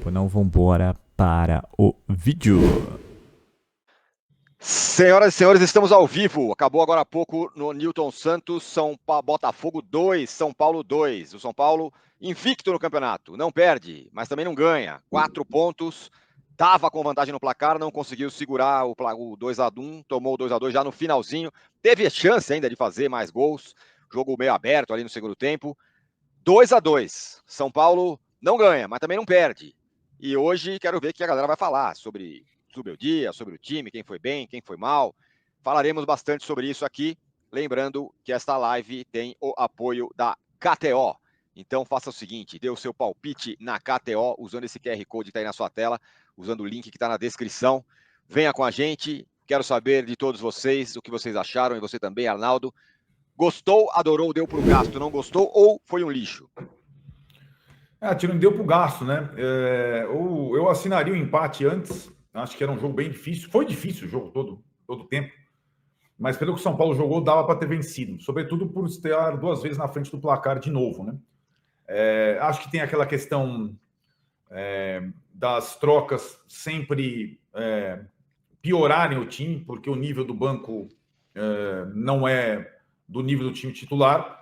tempo, não vambora para o vídeo. Senhoras e senhores, estamos ao vivo. Acabou agora há pouco no Newton Santos, Botafogo 2, São Paulo 2. O São Paulo invicto no campeonato, não perde, mas também não ganha. 4 pontos, estava com vantagem no placar, não conseguiu segurar o 2-1, tomou o 2-2 já no finalzinho. Teve chance ainda de fazer mais gols, jogo meio aberto ali no segundo tempo. 2-2. São Paulo não ganha, mas também não perde. E hoje quero ver o que a galera vai falar sobre o meu dia, sobre o time, quem foi bem, quem foi mal. Falaremos bastante sobre isso aqui. Lembrando que esta live tem o apoio da KTO. Então faça o seguinte, dê o seu palpite na KTO, usando esse QR Code que está aí na sua tela, usando o link que está na descrição. Venha com a gente, quero saber de todos vocês o que vocês acharam, e você também, Arnaldo. Gostou, adorou, deu para o gasto, não gostou ou foi um lixo? Tiro deu pro gasto, né? Eu assinaria o empate antes. Acho que era um jogo bem difícil. Foi difícil o jogo todo o tempo. Mas pelo que o São Paulo jogou, dava para ter vencido. Sobretudo por estar 2 vezes na frente do placar de novo, né? Acho que tem aquela questão das trocas sempre piorarem o time, porque o nível do banco não é do nível do time titular.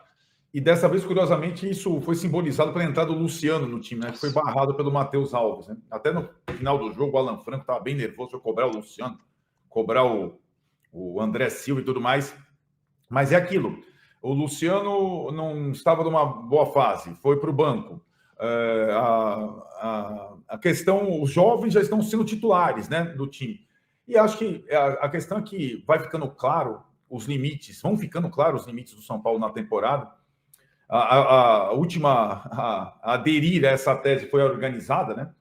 E dessa vez, curiosamente, isso foi simbolizado pela entrada do Luciano no time, né? Que foi barrado pelo Matheus Alves, né? Até no final do jogo, o Alan Franco estava bem nervoso para cobrar o Luciano, cobrar o André Silva e tudo mais. Mas é aquilo. O Luciano não estava numa boa fase, foi para o banco. A questão, os jovens já estão sendo titulares, né, do time. E acho que a questão é que vai ficando claro os limites, vão ficando claros os limites do São Paulo na temporada. A última a aderir a essa tese foi a organizada, né?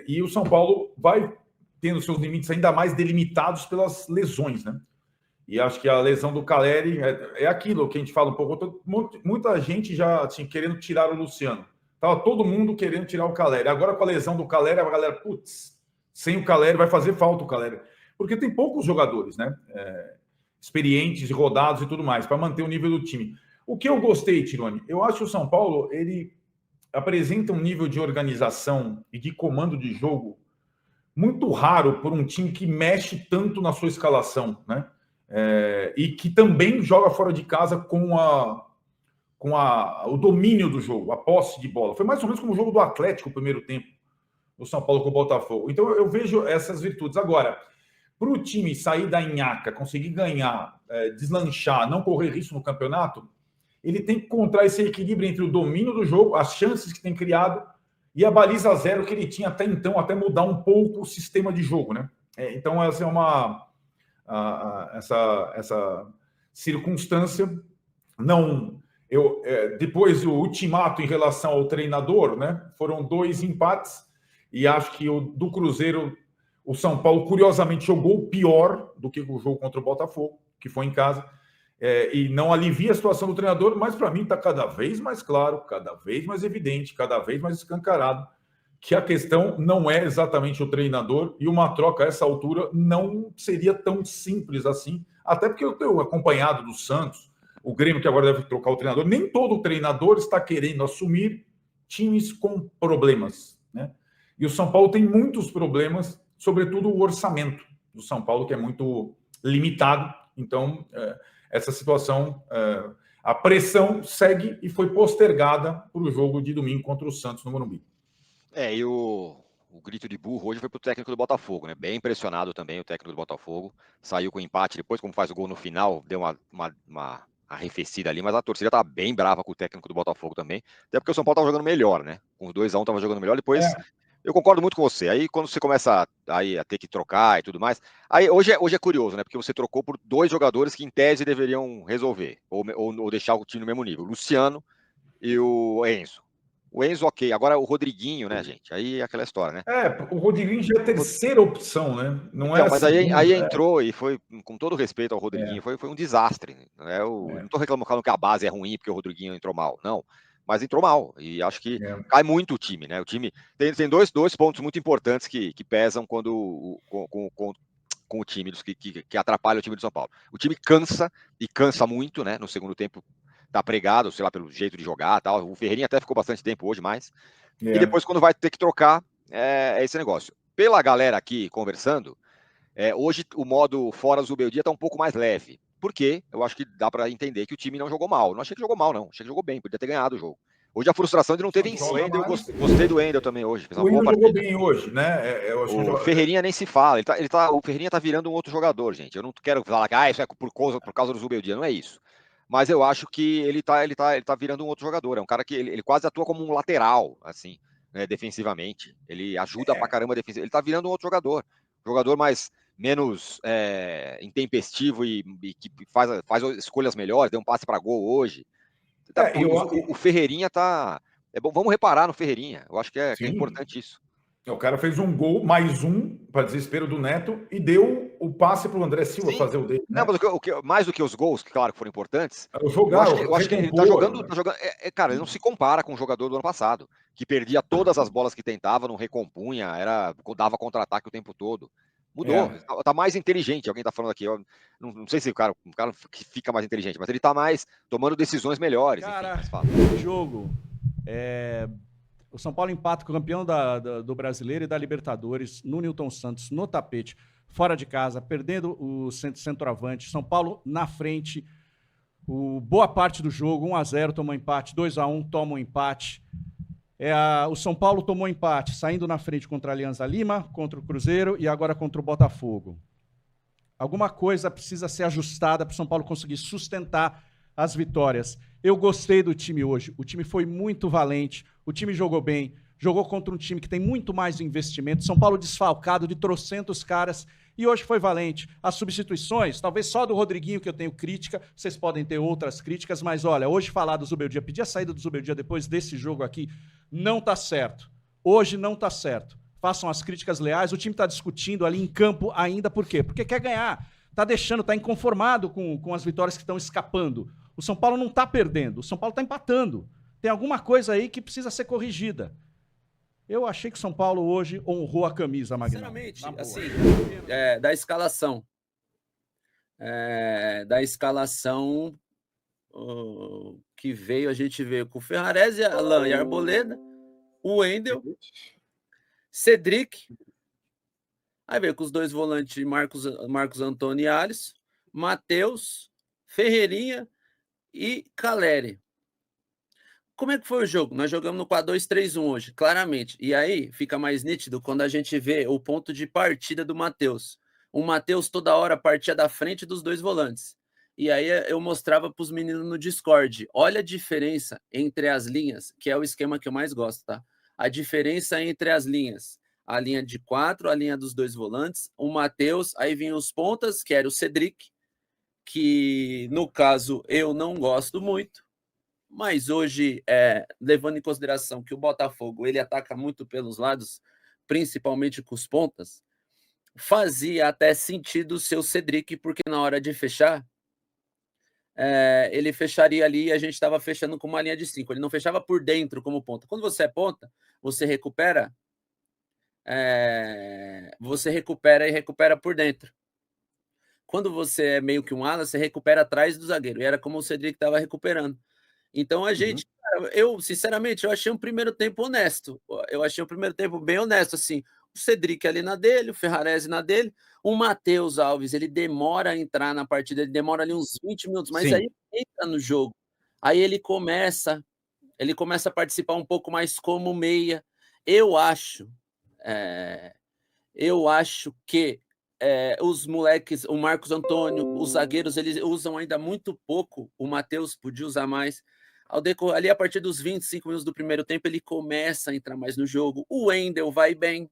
E o São Paulo vai tendo seus limites ainda mais delimitados pelas lesões, né? E acho que a lesão do Caleri é aquilo que a gente fala um pouco. Muita gente já assim, querendo tirar o Luciano. Tava todo mundo querendo tirar o Caleri. Agora, com a lesão do Caleri, a galera, putz, sem o Caleri vai fazer falta o Caleri. Porque tem poucos jogadores, né? Experientes e rodados e tudo mais, para manter o nível do time. O que eu gostei, Tironi, eu acho que o São Paulo ele apresenta um nível de organização e de comando de jogo muito raro por um time que mexe tanto na sua escalação, né? E que também joga fora de casa com o domínio do jogo, a posse de bola. Foi mais ou menos como o jogo do Atlético, o primeiro tempo, do São Paulo com o Botafogo. Então eu vejo essas virtudes. Agora, para o time sair da nhaca, conseguir ganhar, deslanchar, não correr risco no campeonato, ele tem que encontrar esse equilíbrio entre o domínio do jogo, as chances que tem criado e a baliza zero que ele tinha até então, até mudar um pouco o sistema de jogo, né? Então, essa é essa circunstância. Depois do ultimato em relação ao treinador, né? Foram 2 empates e acho que do Cruzeiro, o São Paulo, curiosamente, jogou pior do que o jogo contra o Botafogo, que foi em casa. E não alivia a situação do treinador, mas para mim está cada vez mais claro, cada vez mais evidente, cada vez mais escancarado que a questão não é exatamente o treinador e uma troca a essa altura não seria tão simples assim, até porque eu tenho acompanhado do Santos, o Grêmio que agora deve trocar o treinador, nem todo treinador está querendo assumir times com problemas, né? E o São Paulo tem muitos problemas, sobretudo o orçamento do São Paulo, que é muito limitado, então essa situação, a pressão segue e foi postergada para o jogo de domingo contra o Santos no Morumbi. E o grito de burro hoje foi pro técnico do Botafogo, né? Bem impressionado também o técnico do Botafogo. Saiu com empate depois, como faz o gol no final, deu uma arrefecida ali, mas a torcida tá bem brava com o técnico do Botafogo também. Até porque o São Paulo tava jogando melhor, né? Com os 2-1 tava jogando melhor, depois... Eu concordo muito com você. Aí quando você começa a ter que trocar e tudo mais. Aí hoje é curioso, né? Porque você trocou por 2 jogadores que, em tese, deveriam resolver, ou deixar o time no mesmo nível. O Luciano e o Enzo. O Enzo, ok. Agora o Rodriguinho, né, gente? Aí é aquela história, né? O Rodriguinho já é a terceira opção, né? Não então, é mas segunda, aí entrou e foi, com todo respeito ao Rodriguinho, foi um desastre. Né? Não estou reclamando que a base é ruim porque o Rodriguinho entrou mal, não. Mas entrou mal. E acho que cai muito o time, né? O time tem dois pontos muito importantes que pesam quando com o time que atrapalha o time do São Paulo. O time cansa e cansa muito, né? No segundo tempo tá pregado, sei lá, pelo jeito de jogar, tal. O Ferreirinha até ficou bastante tempo hoje, mais. E depois, quando vai ter que trocar, é esse negócio. Pela galera aqui conversando, hoje o modo fora do Zubeldia tá um pouco mais leve. Por quê? Eu acho que dá para entender que o time não jogou mal. Não achei que jogou mal, não. Achei que jogou bem, podia ter ganhado o jogo. Hoje a frustração de não ter vencido. Eu gostei do Wendel também hoje. Fez uma boa partida. Jogou bem hoje, né? O Ferreirinha nem se fala. O Ferreirinha tá virando um outro jogador, gente. Eu não quero falar que isso é por causa do Zubeldia, não é isso. Mas eu acho que ele tá virando um outro jogador. É um cara que ele quase atua como um lateral, assim, né, defensivamente. Ele ajuda pra caramba defensivamente. Ele tá virando um outro jogador. Jogador menos intempestivo e que faz escolhas melhores, deu um passe para gol hoje. O Ferreirinha tá. É bom, vamos reparar no Ferreirinha. Eu acho que é importante isso. O cara fez um gol, mais um, para desespero do Neto, e deu o passe para o André Silva fazer o dele. Né? Não, mas mais do que os gols, que claro que foram importantes, eu acho que ele tá jogando. Cara, ele não se compara com o jogador do ano passado, que perdia todas as bolas que tentava, não recompunha, dava contra-ataque o tempo todo. Mudou, tá mais inteligente. Alguém tá falando aqui, eu não sei se o cara fica mais inteligente, mas ele tá mais tomando decisões melhores. Cara, jogo. O São Paulo empata com o campeão do Brasileiro e da Libertadores no Newton Santos, no tapete, fora de casa, perdendo o centroavante. São Paulo na frente, boa parte do jogo, 1-0, tomou empate, 2-1, toma um empate. O São Paulo tomou empate, saindo na frente contra a Alianza Lima, contra o Cruzeiro e agora contra o Botafogo. Alguma coisa precisa ser ajustada para o São Paulo conseguir sustentar as vitórias. Eu gostei do time hoje. O time foi muito valente, o time jogou bem, jogou contra um time que tem muito mais investimento. São Paulo desfalcado de trocentos caras e hoje foi valente. As substituições, talvez só do Rodriguinho que eu tenho crítica, vocês podem ter outras críticas, mas olha, hoje falar do Zubeldia, pedir a saída do Zubeldia depois desse jogo aqui, não tá certo. Hoje não tá certo. Façam as críticas leais, o time tá discutindo ali em campo ainda, por quê? Porque quer ganhar, tá inconformado com as vitórias que estão escapando. O São Paulo não tá perdendo, o São Paulo tá empatando. Tem alguma coisa aí que precisa ser corrigida. Eu achei que o São Paulo hoje honrou a camisa, Magnão. Sinceramente, assim, da escalação. Que veio, a gente veio com o Ferrarese, Alan e Arboleda, o Wendel, Cedric, aí veio com os dois volantes Marcos Antônio e Alisson, Matheus, Ferreirinha e Caleri. Como é que foi o jogo? Nós jogamos no 4-2-3-1 hoje, claramente. E aí fica mais nítido quando a gente vê o ponto de partida do Matheus. O Matheus toda hora partia da frente dos dois volantes. E aí eu mostrava para os meninos no Discord. Olha a diferença entre as linhas, que é o esquema que eu mais gosto, tá? A diferença entre as linhas. A linha de 4, a linha dos dois volantes, o Matheus, aí vinham os pontas, que era o Cedric, que no caso eu não gosto muito. Mas hoje, levando em consideração que o Botafogo ele ataca muito pelos lados, principalmente com os pontas, fazia até sentido o seu Cedric, porque na hora de fechar, ele fecharia ali e a gente estava fechando com uma linha de 5. Ele não fechava por dentro como ponta. Quando você é ponta, você recupera e recupera por dentro. Quando você é meio que um ala, você recupera atrás do zagueiro. E era como o Cedric estava recuperando. Então a gente, sinceramente, eu achei um primeiro tempo honesto. Eu achei um primeiro tempo bem honesto, assim. O Cedric ali na dele, o Ferrarese na dele. O Matheus Alves, ele demora a entrar na partida, ele demora ali uns 20 minutos, mas aí ele entra no jogo. Aí ele começa a participar um pouco mais como meia. Eu acho que os moleques, o Marcos Antônio, os zagueiros, eles usam ainda muito pouco. O Matheus podia usar mais. Ali, a partir dos 25 minutos do primeiro tempo, ele começa a entrar mais no jogo. O Wendel vai bem.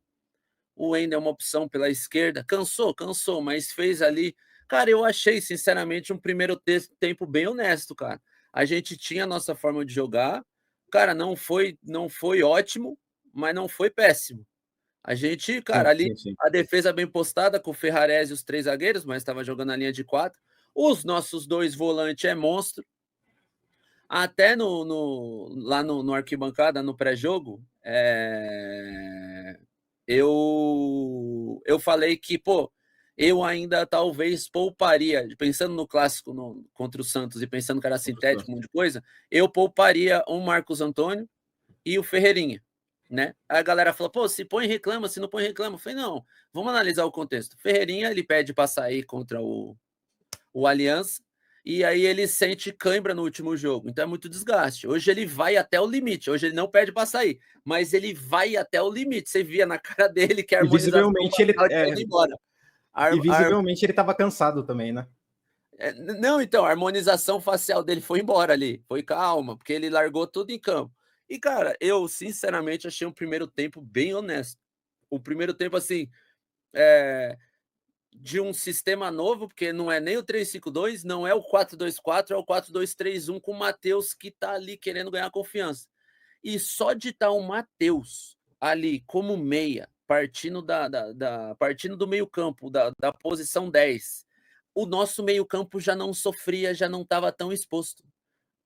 O Wendel é uma opção pela esquerda. Cansou, mas fez ali. Cara, eu achei, sinceramente, um primeiro tempo bem honesto, cara. A gente tinha a nossa forma de jogar. Cara, não foi ótimo, mas não foi péssimo. A gente, cara, sim. A defesa bem postada com o Ferrarese e os 3 zagueiros, mas estava jogando a linha de 4. Os nossos 2 volantes é monstro. Até lá no arquibancada, no pré-jogo, eu falei que, eu ainda talvez pouparia, pensando no clássico contra o Santos e pensando que era sintético, um monte de coisa, eu pouparia o Marcos Antônio e o Ferreirinha. né? Aí a galera fala, pô, se põe reclama, se não põe reclama. Eu falei, não, vamos analisar o contexto. Ferreirinha, ele pede para sair contra o Aliança, e aí ele sente cãibra no último jogo, então é muito desgaste. Hoje ele vai até o limite, hoje ele não pede para sair, mas ele vai até o limite. Você via na cara dele que a harmonização visivelmente ele indo embora. E visivelmente ele estava cansado também, né? Não, então, a harmonização facial dele foi embora ali, foi calma, porque ele largou tudo em campo. E, cara, eu sinceramente achei um primeiro tempo bem honesto. O primeiro tempo, assim, de um sistema novo, porque não é nem o 3-5-2, não é o 4-2-4, é o 4-2-3-1 com o Matheus, que tá ali querendo ganhar confiança. E só de estar o Matheus ali como meia, partindo partindo do meio-campo, da posição 10, o nosso meio-campo já não sofria, já não estava tão exposto.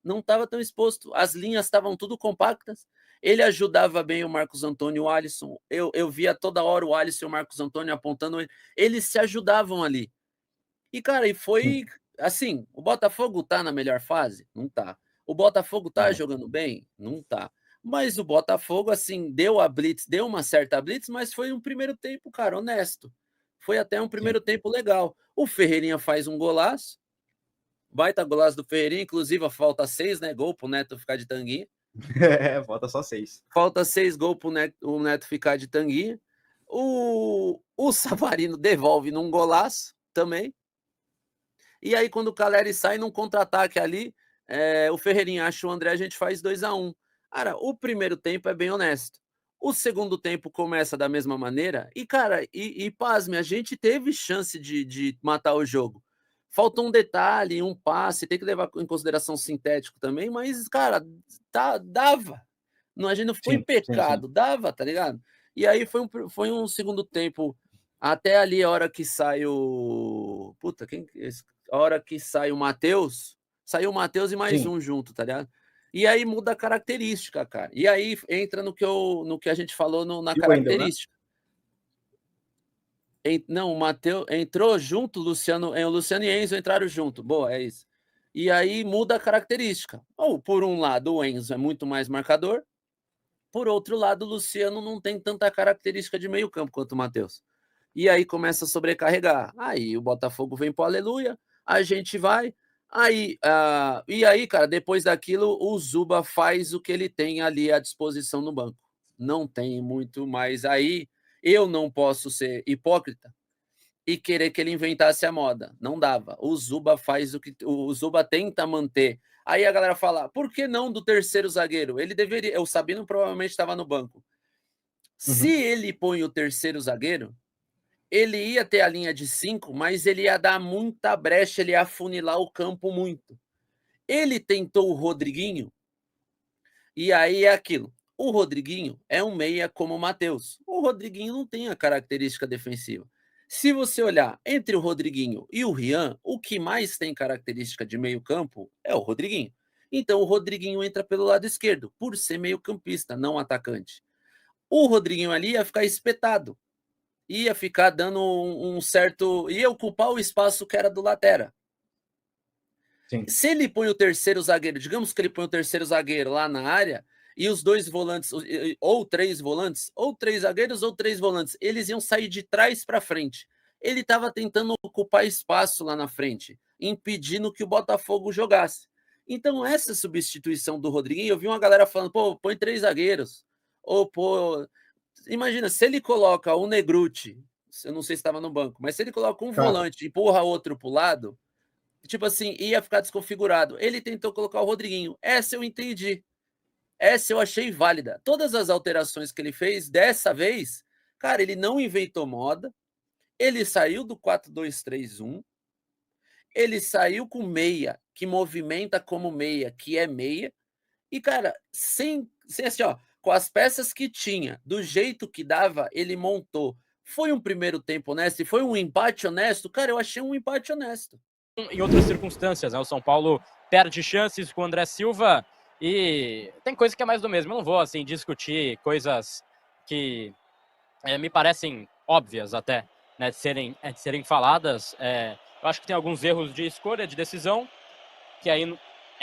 Não estava tão exposto. As linhas estavam tudo compactas. Ele ajudava bem o Marcos Antônio e o Alisson. Eu via toda hora o Alisson e o Marcos Antônio apontando ele. Eles se ajudavam ali. E, cara, e foi assim, o Botafogo tá na melhor fase? Não tá. O Botafogo tá jogando bem? Não tá. Mas o Botafogo, assim, deu a blitz, deu uma certa blitz, mas foi um primeiro tempo, cara, honesto. Foi até um primeiro tempo legal. O Ferreirinha faz um golaço, baita golaço do Ferreirinha, inclusive a falta 6, né? Gol pro Neto ficar de tanguinha. Falta só 6. Falta 6 gols pro Neto ficar de tanguinha. O Savarino devolve num golaço também. E aí, quando o Caleri sai num contra-ataque ali, o Ferreirinha acha o André, a gente faz 2-1. Cara, o primeiro tempo é bem honesto. O segundo tempo começa da mesma maneira. E, cara, pasme, a gente teve chance de matar o jogo. Faltou um detalhe, um passe, tem que levar em consideração sintético também, mas, cara, dava. Não, a gente não ficou em pecado, dava, tá ligado? E aí foi um segundo tempo, até ali a hora que sai o... Puta, a hora que sai o Matheus, saiu o Matheus e mais um junto, tá ligado? E aí muda a característica, cara. E aí entra no que a gente falou na característica. Não, o Matheus entrou junto, o Luciano e Enzo entraram junto. Boa, é isso. E aí muda a característica. Ou, por um lado, o Enzo é muito mais marcador. Por outro lado, o Luciano não tem tanta característica de meio campo quanto o Matheus. E aí começa a sobrecarregar. Aí o Botafogo vem pro aleluia, a gente vai. E aí, cara, depois daquilo, o Zuba faz o que ele tem ali à disposição no banco. Não tem muito mais. Aí eu não posso ser hipócrita e querer que ele inventasse a moda. Não dava. O Zuba faz o que o Zuba tenta manter. Aí a galera fala, por que não do terceiro zagueiro? Ele deveria... O Sabino provavelmente estava no banco. Se ele põe o terceiro zagueiro, ele ia ter a linha de 5, mas ele ia dar muita brecha, ele ia afunilar o campo muito. Ele tentou o Rodriguinho, e aí é aquilo. O Rodriguinho é um meia como o Matheus. O Rodriguinho não tem a característica defensiva. Se você olhar entre o Rodriguinho e o Rian, o que mais tem característica de meio campo é o Rodriguinho. Então o Rodriguinho entra pelo lado esquerdo, por ser meio campista, não atacante. O Rodriguinho ali ia ficar espetado. Ia ficar dando um certo... Ia ocupar o espaço que era do lateral. Se ele põe o terceiro zagueiro, digamos que ele põe o terceiro zagueiro lá na área, e os dois volantes, ou três volantes, ou três zagueiros, ou três volantes, eles iam sair de trás para frente. Ele estava tentando ocupar espaço lá na frente, impedindo que o Botafogo jogasse. Então, essa substituição do Rodriguinho, eu vi uma galera falando, pô, põe 3 zagueiros, ou pô... Imagina, se ele coloca o Negruti, eu não sei se estava no banco, mas se ele coloca um volante e empurra outro para o lado, tipo assim, ia ficar desconfigurado. Ele tentou colocar o Rodriguinho. Essa eu entendi. Essa eu achei válida. Todas as alterações que ele fez, dessa vez, cara, ele não inventou moda, ele saiu do 4-2-3-1, ele saiu com meia, que movimenta como meia, que é meia, e, cara, sem assim, ó, com as peças que tinha, do jeito que dava, ele montou. Foi um primeiro tempo honesto e foi um empate honesto? Cara, eu achei um empate honesto. Em outras circunstâncias, né? O São Paulo perde chances com o André Silva e tem coisa que é mais do mesmo. Eu não vou, assim, discutir coisas que me parecem óbvias até, né, de serem faladas. Eu acho que tem alguns erros de escolha, de decisão, que aí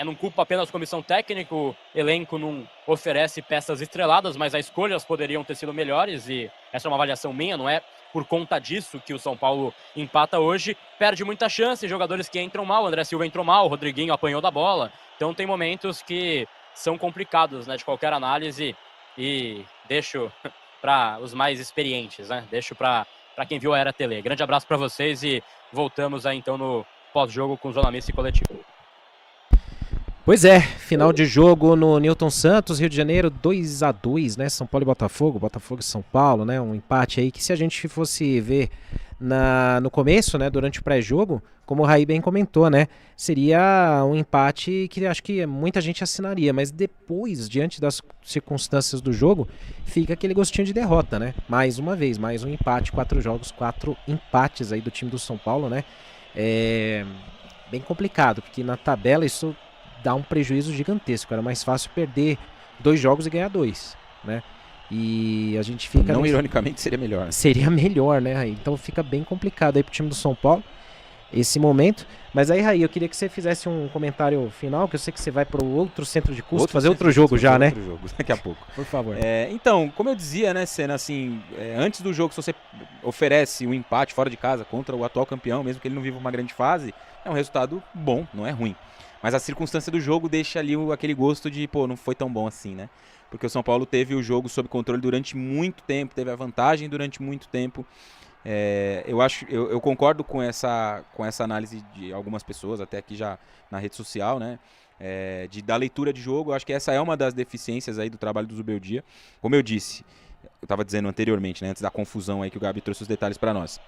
não culpa apenas a comissão técnica, o elenco não oferece peças estreladas, mas as escolhas poderiam ter sido melhores, e essa é uma avaliação minha, não é por conta disso que o São Paulo empata hoje. Perde muita chance, jogadores que entram mal, o André Silva entrou mal, o Rodriguinho apanhou da bola, então tem momentos que são complicados, né, de qualquer análise, e deixo para os mais experientes, né, deixo para quem viu a Era Tele. Grande abraço para vocês e voltamos aí então no pós-jogo com Zona Mista e Coletivo. Pois é, final de jogo no Newton Santos, Rio de Janeiro, 2-2, né? São Paulo e Botafogo e São Paulo, né? Um empate aí que, se a gente fosse ver no começo, né, durante o pré-jogo, como o Raí bem comentou, né, seria um empate que acho que muita gente assinaria, mas depois, diante das circunstâncias do jogo, fica aquele gostinho de derrota, né? Mais uma vez, mais um empate, 4 jogos, 4 empates aí do time do São Paulo, né? É bem complicado, porque na tabela isso dá um prejuízo gigantesco. Era mais fácil perder 2 jogos e ganhar 2, né? E a gente fica... Não, ironicamente, seria melhor. Seria melhor, né, Raí? Então fica bem complicado aí pro time do São Paulo esse momento. Mas aí, Raí, eu queria que você fizesse um comentário final, que eu sei que você vai pro outro centro de custo, fazer outro jogo já, né? Outro jogo, daqui a pouco. Por favor. Então, como eu dizia, né, Senna, assim, antes do jogo, se você oferece um empate fora de casa contra o atual campeão, mesmo que ele não viva uma grande fase, é um resultado bom, não é ruim. Mas a circunstância do jogo deixa ali aquele gosto de, pô, não foi tão bom assim, né? Porque o São Paulo teve o jogo sob controle durante muito tempo, teve a vantagem durante muito tempo. Eu concordo com essa análise de algumas pessoas, até aqui já na rede social, né? Da leitura de jogo. Eu acho que essa é uma das deficiências aí do trabalho do Zubeldia. Como eu disse, eu estava dizendo anteriormente, né, antes da confusão aí que o Gabi trouxe os detalhes para nós.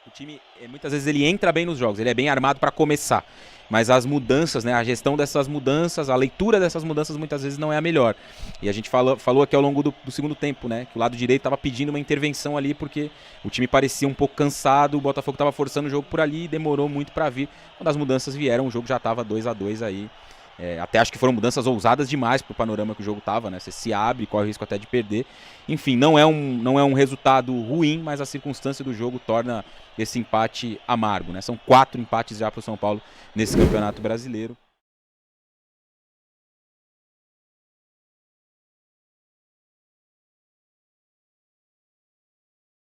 O time, muitas vezes, ele entra bem nos jogos, ele é bem armado para começar. Mas as mudanças, né, a gestão dessas mudanças, a leitura dessas mudanças, muitas vezes não é a melhor. E a gente falou aqui ao longo do segundo tempo, né, que o lado direito estava pedindo uma intervenção ali, porque o time parecia um pouco cansado, o Botafogo estava forçando o jogo por ali e demorou muito para vir. Quando as mudanças vieram, o jogo já estava 2-2 aí. Até acho que foram mudanças ousadas demais pro panorama que o jogo tava, né? Você se abre, corre o risco até de perder. Enfim, não é um resultado ruim, mas a circunstância do jogo torna esse empate amargo, né? São 4 empates já pro São Paulo nesse Campeonato Brasileiro.